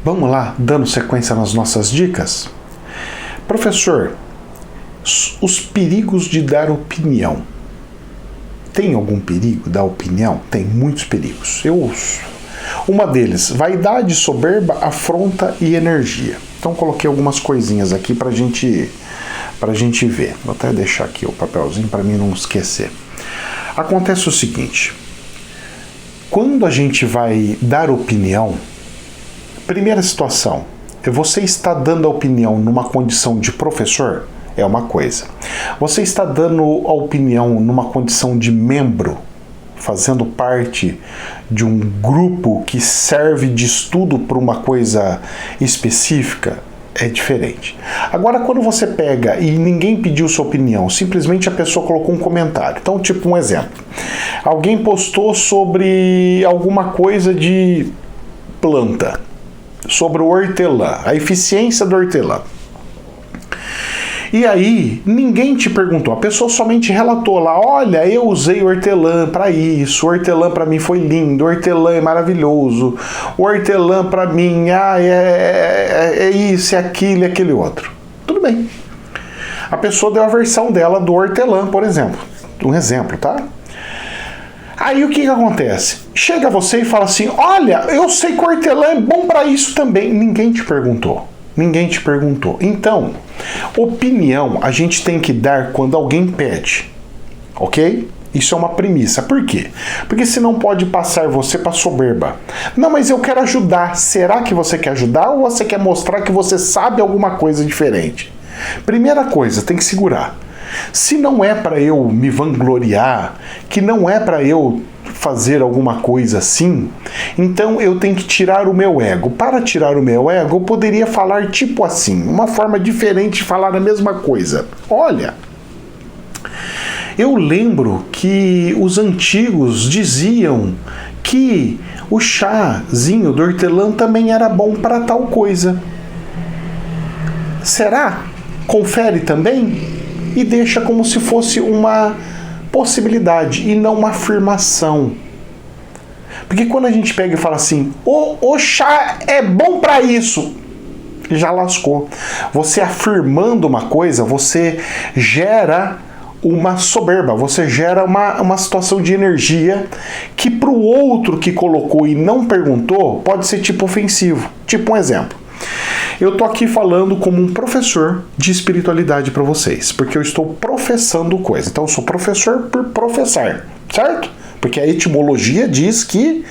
Vamos lá, dando sequência nas nossas dicas? Professor, os perigos de dar opinião. Tem algum perigo dar opinião? Tem muitos perigos. Eu ouço. Uma deles, vaidade, soberba, afronta e energia. Então coloquei algumas coisinhas aqui pra gente ver. Vou até deixar aqui o papelzinho para mim não esquecer. Acontece o seguinte: quando a gente vai dar opinião, primeira situação, você está dando a opinião numa condição de professor? É uma coisa. Você está dando a opinião numa condição de membro, fazendo parte de um grupo que serve de estudo para uma coisa específica? É diferente. Agora, quando você pega e ninguém pediu sua opinião, simplesmente a pessoa colocou um comentário. Então, tipo um exemplo. Alguém postou sobre alguma coisa de planta, sobre o hortelã, a eficiência do hortelã. E aí, ninguém te perguntou, a pessoa somente relatou lá: olha, eu usei hortelã para isso, o hortelã para mim foi lindo, o hortelã é maravilhoso, o hortelã para mim é isso, é aquilo, é aquele outro. Tudo bem. A pessoa deu a versão dela do hortelã, por exemplo. Um exemplo, tá? Aí o que acontece? Chega você e fala assim: olha, eu sei que o hortelã é bom para isso também. Ninguém te perguntou. Ninguém te perguntou. Então, opinião a gente tem que dar quando alguém pede, ok? Isso é uma premissa. Por quê? Porque senão pode passar você para soberba. Não, mas eu quero ajudar. Será que você quer ajudar ou você quer mostrar que você sabe alguma coisa diferente? Primeira coisa, tem que segurar. Se não é para eu me vangloriar, que não é para eu fazer alguma coisa assim, então eu tenho que tirar o meu ego. Para tirar o meu ego, eu poderia falar tipo assim, uma forma diferente de falar a mesma coisa. Olha, eu lembro que os antigos diziam que o chazinho do hortelã também era bom para tal coisa. Será? Confere também e deixa como se fosse uma possibilidade e não uma afirmação. Porque quando a gente pega e fala assim: o chá é bom para isso, já lascou. Você afirmando uma coisa, você gera uma soberba, você gera uma situação de energia que para o outro que colocou e não perguntou pode ser tipo ofensivo. Tipo um exemplo. Eu tô aqui falando como um professor de espiritualidade para vocês, porque eu estou professando coisa. Então eu sou professor por professar, certo? Porque a etimologia diz que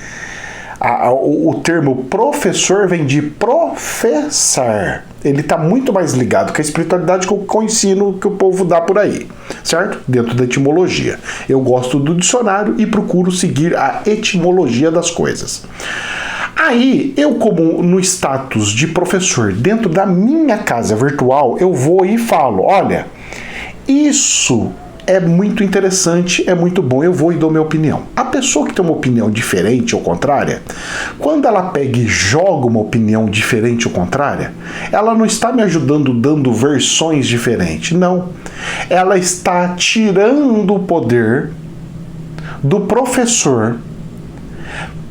o termo professor vem de professar. Ele está muito mais ligado com a espiritualidade que o ensino que o povo dá por aí, certo? Dentro da etimologia. Eu gosto do dicionário e procuro seguir a etimologia das coisas. Aí, eu como no status de professor dentro da minha casa virtual, eu vou e falo: olha, isso é muito interessante, é muito bom, eu vou e dou minha opinião. A pessoa que tem uma opinião diferente ou contrária, quando ela pega e joga uma opinião diferente ou contrária, ela não está me ajudando dando versões diferentes, não. Ela está tirando o poder do professor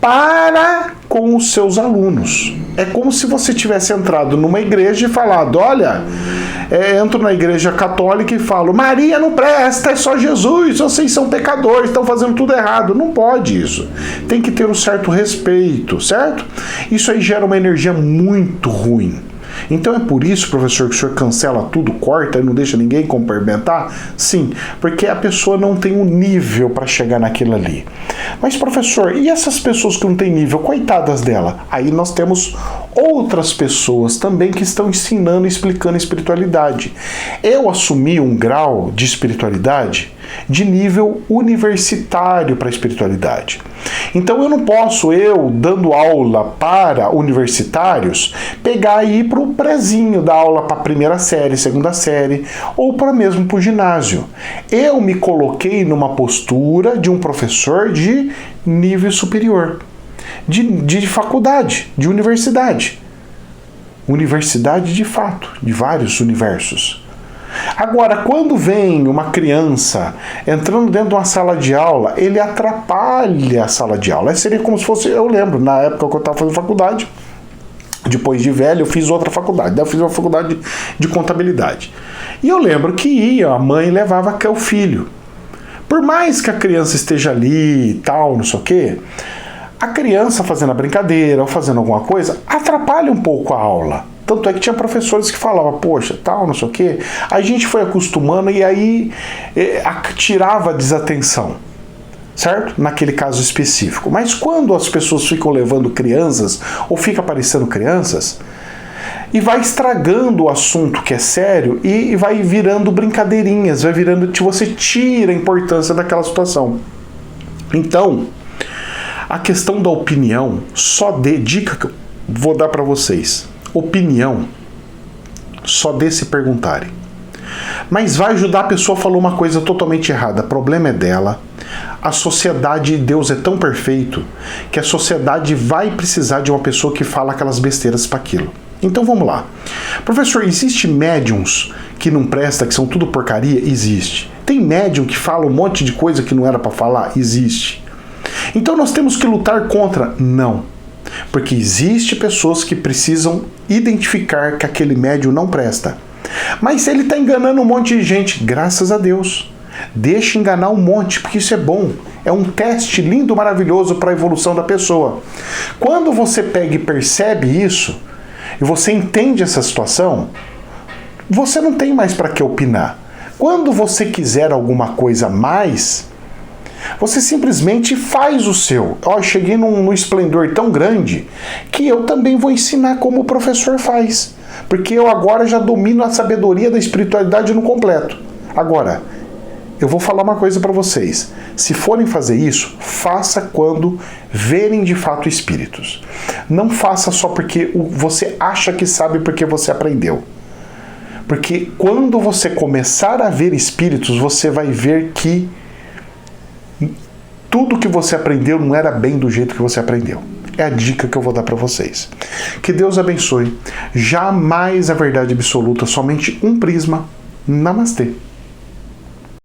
para com os seus alunos. É como se você tivesse entrado numa igreja e falado: olha, entro na igreja católica e falo: Maria não presta, é só Jesus, vocês são pecadores, estão fazendo tudo errado. Não pode isso. Tem que ter um certo respeito, certo? Isso aí gera uma energia muito ruim. Então é por isso, professor, que o senhor cancela tudo, corta e não deixa ninguém complementar? Sim, porque a pessoa não tem um nível para chegar naquilo ali. Mas, professor, e essas pessoas que não têm nível, coitadas dela? Aí nós temos outras pessoas também que estão ensinando e explicando espiritualidade. Eu assumi um grau de espiritualidade de nível universitário para a espiritualidade. Então eu não posso, dando aula para universitários, pegar e ir para o prezinho, dar aula para a primeira série, segunda série, ou para mesmo para o ginásio. Eu me coloquei numa postura de um professor de nível superior, de faculdade, de universidade. Universidade de fato, de vários universos. Agora, quando vem uma criança entrando dentro de uma sala de aula, ele atrapalha a sala de aula. Seria como se fosse, eu lembro, na época que eu estava fazendo faculdade, Depois de velho, eu fiz outra faculdade. Daí eu fiz uma faculdade de contabilidade. E eu lembro que a mãe levava o filho. Por mais que a criança esteja ali e tal, não sei o quê, a criança fazendo a brincadeira ou fazendo alguma coisa atrapalha um pouco a aula. Tanto é que tinha professores que falavam, poxa, tal, não sei o quê. A gente foi acostumando e aí tirava a desatenção, certo? Naquele caso específico. Mas quando as pessoas ficam levando crianças ou fica aparecendo crianças, e vai estragando o assunto que é sério e vai virando brincadeirinhas, vai virando, você tira a importância daquela situação. Então, a questão da opinião, dica que eu vou dar para vocês. Opinião, só dê se perguntarem. Mas vai ajudar a pessoa a falar uma coisa totalmente errada. O problema é dela. A sociedade, Deus é tão perfeito que a sociedade vai precisar de uma pessoa que fala aquelas besteiras para aquilo. Então vamos lá. Professor, existe médiums que não presta, que são tudo porcaria? Existe. Tem médium que fala um monte de coisa que não era para falar? Existe. Então nós temos que lutar contra? Não. Porque existe pessoas que precisam identificar que aquele médium não presta. Mas ele está enganando um monte de gente, graças a Deus. Deixa enganar um monte, porque isso é bom. É um teste lindo, maravilhoso para a evolução da pessoa. Quando você pega e percebe isso, e você entende essa situação, você não tem mais para que opinar. Quando você quiser alguma coisa a mais, você simplesmente faz o seu. Eu cheguei num esplendor tão grande que eu também vou ensinar como o professor faz. Porque eu agora já domino a sabedoria da espiritualidade no completo. Agora, eu vou falar uma coisa para vocês. Se forem fazer isso, faça quando verem de fato espíritos. Não faça só porque você acha que sabe porque você aprendeu. Porque quando você começar a ver espíritos, você vai ver que tudo que você aprendeu não era bem do jeito que você aprendeu. É a dica que eu vou dar para vocês. Que Deus abençoe. Jamais a verdade absoluta, somente um prisma. Namastê.